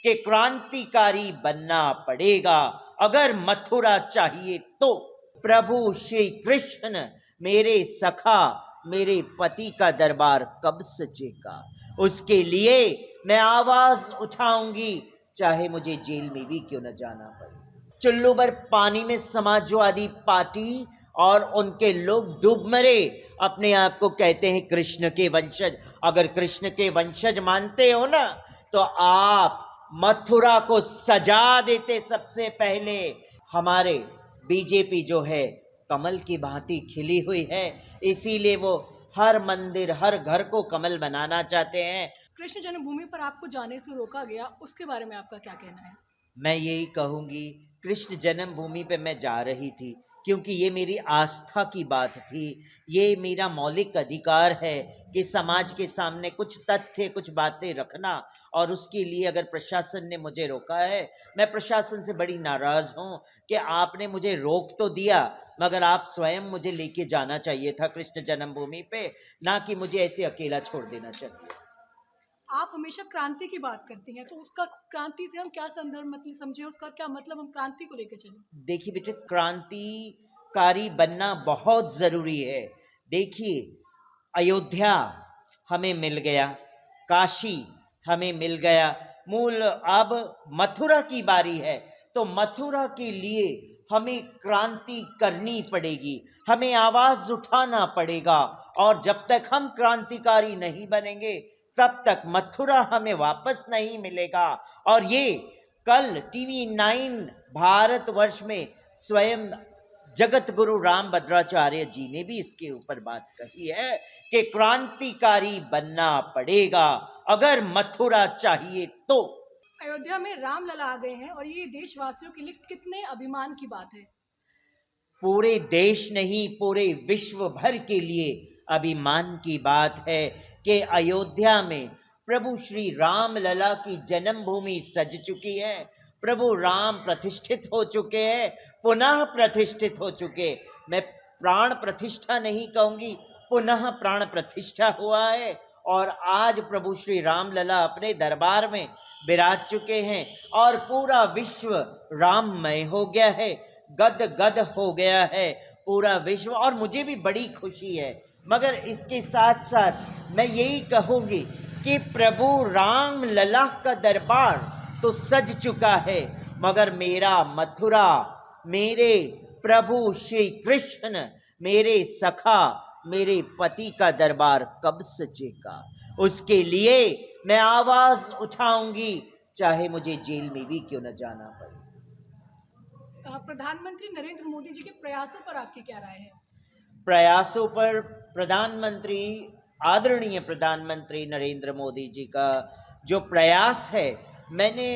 कि क्रांतिकारी बनना पड़ेगा अगर मथुरा चाहिए तो। प्रभु श्री कृष्ण मेरे सखा, मेरे पति का दरबार कब सजेगा, उसके लिए मैं आवाज उठाऊंगी, चाहे मुझे जेल में भी क्यों न जाना पड़े। चुल्लू भर पानी में समाजवादी पार्टी और उनके लोग डूब मरे, अपने आप को कहते हैं कृष्ण के वंशज। अगर कृष्ण के वंशज मानते हो ना, तो आप मथुरा को सजा देते सबसे पहले। हमारे बीजेपी जो है कमल की भांति खिली हुई है, इसीलिए वो हर मंदिर हर घर को कमल बनाना चाहते हैं। कृष्ण जन्मभूमि पर आपको जाने से रोका गया, उसके बारे में आपका क्या कहना है? मैं यही कहूंगी, कृष्ण जन्मभूमि पे मैं जा रही थी क्योंकि ये मेरी आस्था की बात थी, ये मेरा मौलिक अधिकार है कि समाज के सामने कुछ तथ्य कुछ बातें रखना, और उसके लिए अगर प्रशासन ने मुझे रोका है, मैं प्रशासन से बड़ी नाराज हूं कि आपने मुझे रोक तो दिया, मगर आप स्वयं मुझे लेके जाना चाहिए था कृष्ण जन्मभूमि पे, ना कि मुझे ऐसे अकेला छोड़ देना चाहिए। आप हमेशा क्रांति की बात करती हैं, तो उसका क्रांति से हम क्या संदर्भ मतलब समझे, उसका क्या मतलब हम क्रांति को लेकर चले? देखिए बेटे, क्रांतिकारी बनना बहुत जरूरी है। देखिए, अयोध्या हमें मिल गया, काशी हमें मिल गया, मूल अब मथुरा की बारी है, तो मथुरा के लिए हमें क्रांति करनी पड़ेगी, हमें आवाज उठाना पड़ेगा, और जब तक हम क्रांतिकारी नहीं बनेंगे तब तक मथुरा हमें वापस नहीं मिलेगा। और ये कल टीवी 9 भारतवर्ष में स्वयं जगत गुरु राम भद्राचार्य जी ने भी इसके ऊपर बात कही है कि क्रांतिकारी बनना पड़ेगा अगर मथुरा चाहिए तो। अयोध्या में रामलला आ गए हैं और ये देशवासियों के लिए कितने अभिमान की बात है। पूरे देश नहीं, पूरे विश्व भर के लिए अभिमान की बात है कि अयोध्या में प्रभु श्री राम लला की जन्मभूमि सज चुकी है, प्रभु राम प्रतिष्ठित हो चुके हैं, पुनः प्रतिष्ठित हो चुके। मैं प्राण प्रतिष्ठा नहीं कहूंगी, पुनः प्राण प्रतिष्ठा हुआ है, और आज प्रभु श्री राम लला अपने दरबार में विराज चुके हैं, और पूरा विश्व राममय हो गया है, गद गद हो गया है पूरा विश्व, और मुझे भी बड़ी खुशी है। मगर इसके साथ साथ मैं यही कहूंगी कि प्रभु राम लला का दरबार तो सज चुका है, मगर मेरा मथुरा, मेरे प्रभु श्री कृष्ण, मेरे सखा, मेरे पति का दरबार कब सजेगा, उसके लिए मैं आवाज उठाऊंगी, चाहे मुझे जेल में भी क्यों न जाना पड़े। प्रधानमंत्री नरेंद्र मोदी जी के प्रयासों पर आपकी क्या राय है? प्रयासों पर प्रधानमंत्री, आदरणीय प्रधानमंत्री नरेंद्र मोदी जी का जो प्रयास है, मैंने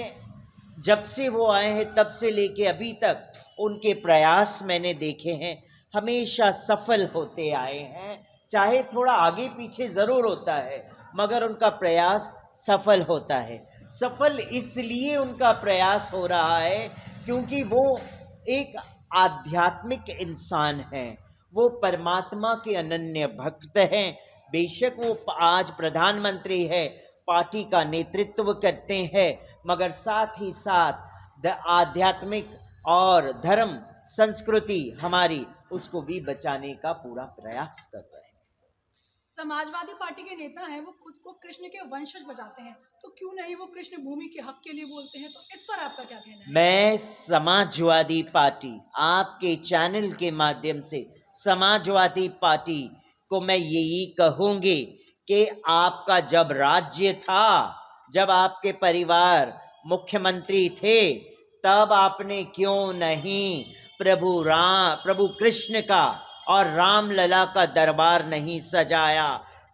जब से वो आए हैं तब से लेके अभी तक उनके प्रयास मैंने देखे हैं, हमेशा सफल होते आए हैं, चाहे थोड़ा आगे पीछे जरूर होता है, मगर उनका प्रयास सफल होता है। सफल इसलिए उनका प्रयास हो रहा है क्योंकि वो एक आध्यात्मिक इंसान हैं, वो परमात्मा के अनन्य भक्त हैं। बेशक वो आज प्रधानमंत्री है, पार्टी का नेतृत्व करते हैं, मगर साथ ही साथ आध्यात्मिक और धर्म संस्कृति हमारी, उसको भी बचाने का पूरा प्रयास कर रहे हैं। समाजवादी पार्टी के नेता हैं, वो खुद को कृष्ण के वंशज बताते हैं, तो क्यों नहीं वो कृष्ण भूमि के हक के लिए बोलते हैं? तो इस पर आपका क्या कहना है? मैं समाजवादी पार्टी, आपके चैनल के माध्यम से समाजवादी पार्टी को मैं यही कहूंगी कि आपका जब राज्य था, जब आपके परिवार मुख्यमंत्री थे, तब आपने क्यों नहीं प्रभु कृष्ण का और रामलला का दरबार नहीं सजाया?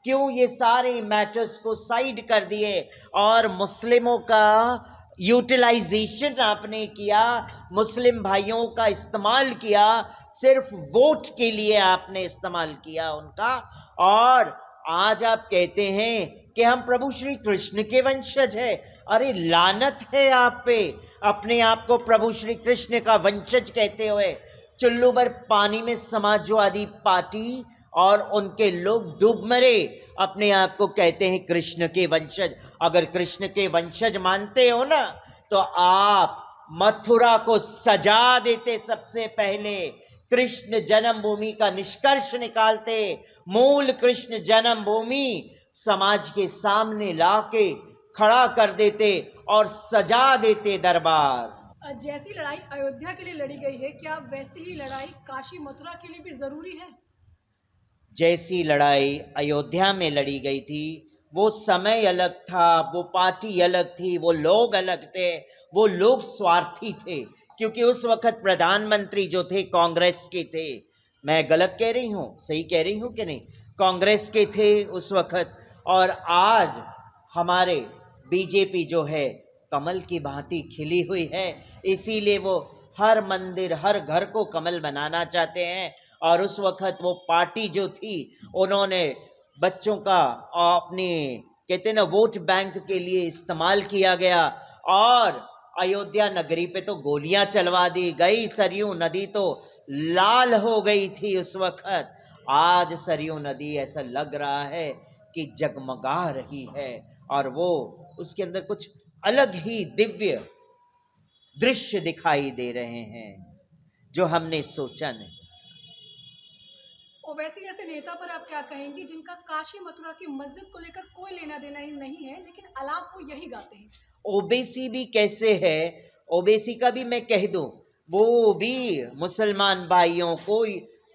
क्यों ये सारे मैटर्स को साइड कर दिए और मुस्लिमों का यूटिलाइजेशन आपने किया, मुस्लिम भाइयों का इस्तेमाल किया, सिर्फ वोट के लिए आपने इस्तेमाल किया उनका, और आज आप कहते हैं कि हम प्रभु श्री कृष्ण के वंशज हैं। अरे लानत है आप पे, अपने आप को प्रभु श्री कृष्ण का वंशज कहते हुए। चुल्लू भर पानी में समाजवादी पार्टी और उनके लोग डूब मरे, अपने आप को कहते हैं कृष्ण के वंशज। अगर कृष्ण के वंशज मानते हो ना, तो आप मथुरा को सजा देते, सबसे पहले कृष्ण जन्मभूमि का निष्कर्ष निकालते, मूल कृष्ण जन्मभूमि समाज के सामने लाके खड़ा कर देते और सजा देते दरबार। जैसी लड़ाई अयोध्या के लिए लड़ी गई है, क्या वैसी ही लड़ाई काशी मथुरा के लिए भी जरूरी है? जैसी लड़ाई अयोध्या में लड़ी गई थी, वो समय अलग था, वो पार्टी अलग थी, वो लोग अलग थे, वो लोग स्वार्थी थे, क्योंकि उस वक्त प्रधानमंत्री जो थे कांग्रेस के थे। मैं गलत कह रही हूँ, सही कह रही हूँ कि नहीं? कांग्रेस के थे उस वक्त, और आज हमारे बीजेपी जो है कमल की भांति खिली हुई है, इसीलिए वो हर मंदिर हर घर को कमल बनाना चाहते हैं। और उस वक्त वो पार्टी जो थी, उन्होंने बच्चों का अपने कहते हैं ना वोट बैंक के लिए इस्तेमाल किया गया, और अयोध्या नगरी पे तो गोलियां चलवा दी गई। सरयू नदी तो लाल हो गई थी उस वक्त। आज सरयू नदी ऐसा लग रहा है कि जगमगा रही है, और वो उसके अंदर कुछ अलग ही दिव्य दृश्य दिखाई दे रहे हैं जो हमने सोचा नहीं। ओवैसी जैसे नेता पर आप क्या कहेंगी जिनका काशी मथुरा की मस्जिद को लेकर कोई लेना देना ही नहीं है, लेकिन अलाप वो यही गाते हैं? ओबीसी भी कैसे है, ओबीसी का भी मैं कह दूं, वो भी मुसलमान भाइयों को,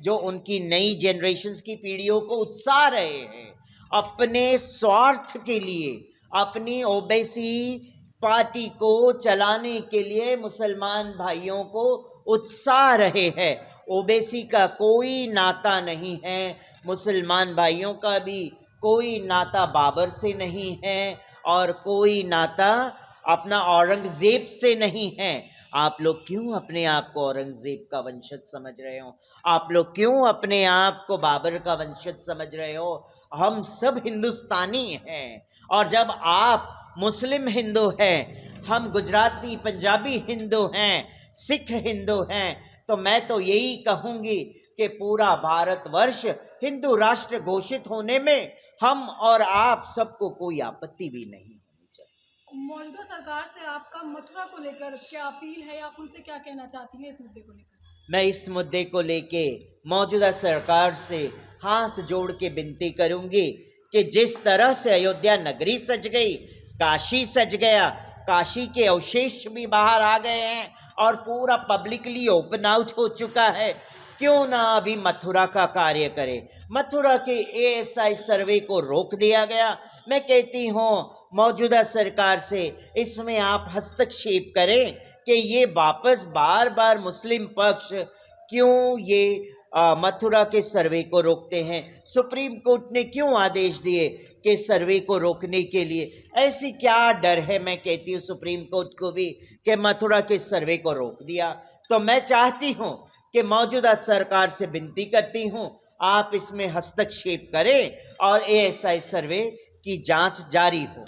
जो उनकी नई जनरेशन्स की पीढ़ियों को उत्साह रहे हैं अपने स्वार्थ के लिए, अपनी ओबीसी पार्टी को चलाने के लिए मुसलमान भाइयों को उत्साह रहे हैं। ओबीसी का कोई नाता नहीं है, मुसलमान भाइयों का भी कोई नाता बाबर से नहीं है, और कोई नाता अपना औरंगजेब से नहीं है। आप लोग क्यों अपने आप को औरंगजेब का वंशज समझ रहे हो? आप लोग क्यों अपने आप को बाबर का वंशज समझ रहे हो? हम सब हिंदुस्तानी हैं, और जब आप मुस्लिम हिंदू हैं, हम गुजराती पंजाबी हिंदू हैं, सिख हिंदू हैं, तो मैं तो यही कहूँगी कि पूरा भारतवर्ष हिंदू राष्ट्र घोषित होने में हम और आप सबको कोई आपत्ति भी नहीं होनी चाहिए। मौजूदा सरकार से आपका मथुरा को लेकर क्या अपील है, आप उनसे क्या कहना चाहती हैं इस मुद्दे को लेकर? मैं इस मुद्दे को लेके मौजूदा सरकार से हाथ जोड़ के विनती करूंगी कि जिस तरह से अयोध्या नगरी सज गई, काशी सज गया, काशी के अवशेष भी बाहर आ गए हैं और पूरा पब्लिकली ओपन आउट हो चुका है, क्यों ना अभी मथुरा का कार्य करे। मथुरा के एएसआई सर्वे को रोक दिया गया। मैं कहती हूँ मौजूदा सरकार से इसमें आप हस्तक्षेप करें कि ये वापस बार बार मुस्लिम पक्ष क्यों ये मथुरा के सर्वे को रोकते हैं। सुप्रीम कोर्ट ने क्यों आदेश दिए कि सर्वे को रोकने के लिए? ऐसी क्या डर है, मैं कहती हूँ सुप्रीम कोर्ट को भी, कि मथुरा के सर्वे को रोक दिया। तो मैं चाहती हूँ कि मौजूदा सरकार से विनती करती हूँ, आप इसमें हस्तक्षेप करें और एएसआई सर्वे की जांच जारी हो।